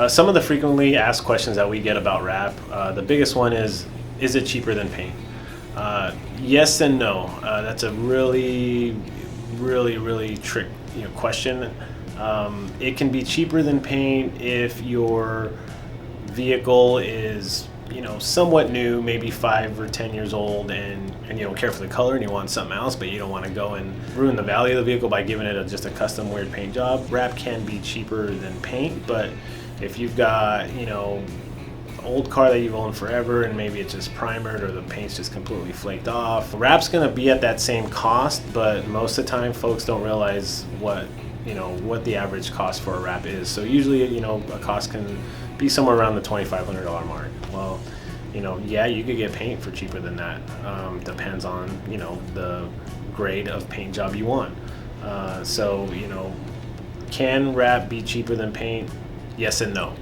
Some of the frequently asked questions that we get about wrap, the biggest one is it cheaper than paint? Yes and no. That's a really trick question. It can be cheaper than paint if your vehicle is somewhat new, maybe 5 or 10 years old, and you don't care for the color and you want something else, but you don't want to go and ruin the value of the vehicle by giving it just a custom weird paint job. Wrap can be cheaper than paint, but if you've got old car that you've owned forever and maybe it's just primered or the paint's just completely flaked off, wrap's going to be at that same cost, but most of the time folks don't realize what the average cost for a wrap is. So usually a cost can be somewhere around the $2,500 mark. Well, yeah, you could get paint for cheaper than that. Depends on the grade of paint job you want. So can wrap be cheaper than paint? Yes and no.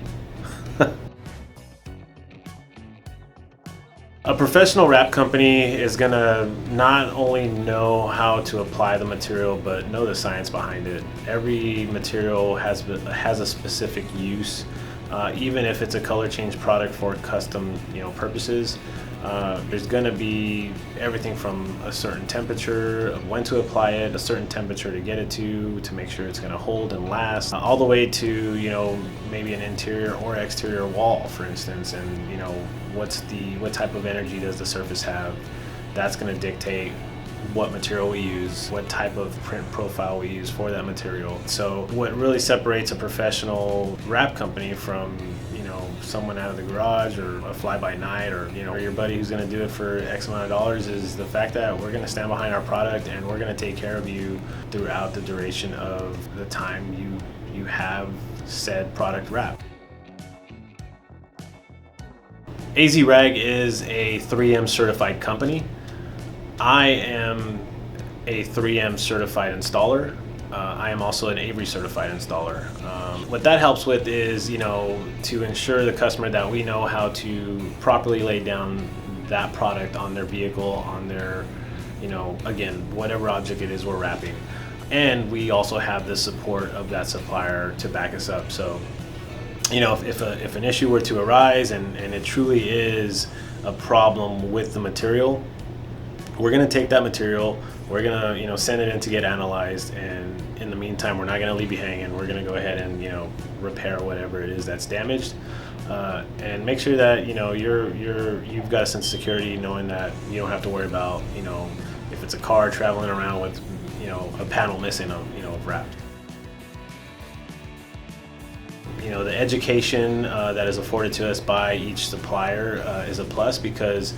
A professional wrap company is gonna not only know how to apply the material, but know the science behind it. Every material has a specific use, even if it's a color change product for custom purposes. There's gonna be everything from a certain temperature of when to apply it, a certain temperature to get it to make sure it's gonna hold and last, all the way to maybe an interior or exterior wall, for instance, and what type of energy does the surface have. That's gonna dictate what material we use, what type of print profile we use for that material. So what really separates a professional wrap company from someone out of the garage or a fly-by-night or your buddy who's going to do it for X amount of dollars is the fact that we're going to stand behind our product and we're going to take care of you throughout the duration of the time you have said product wrapped. AZ Rag is a 3M certified company. I am a 3M certified installer. I am also an Avery certified installer. What that helps with is, to ensure the customer that we know how to properly lay down that product on their vehicle, on their, again, whatever object it is we're wrapping. And we also have the support of that supplier to back us up. So, if an issue were to arise and it truly is a problem with the material, we're going to take that material, we're going to send it in to get analyzed, and in the meantime we're not going to leave you hanging. We're going to go ahead and repair whatever it is that's damaged, and make sure that you've got a sense of security knowing that you don't have to worry about if it's a car traveling around with a panel missing of wrap. The education that is afforded to us by each supplier is a plus, because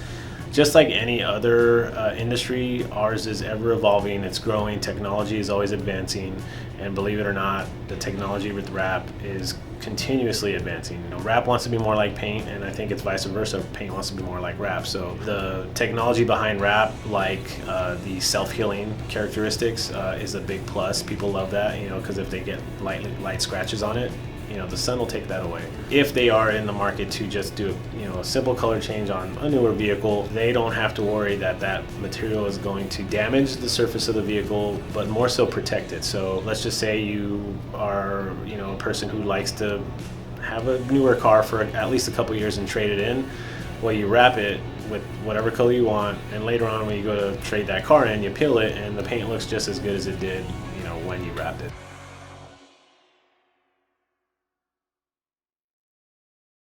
just like any other industry, ours is ever evolving, it's growing, technology is always advancing, and believe it or not, the technology with wrap is continuously advancing. Wrap wants to be more like paint, and I think it's vice versa. Paint wants to be more like wrap. So the technology behind wrap, like the self-healing characteristics, is a big plus. People love that, because if they get light scratches on it, the sun will take that away. If they are in the market to just do a simple color change on a newer vehicle, they don't have to worry that that material is going to damage the surface of the vehicle, but more so protect it. So let's just say you are a person who likes to have a newer car for at least a couple years and trade it in. Well, you wrap it with whatever color you want, and later on when you go to trade that car in, you peel it and the paint looks just as good as it did when you wrapped it.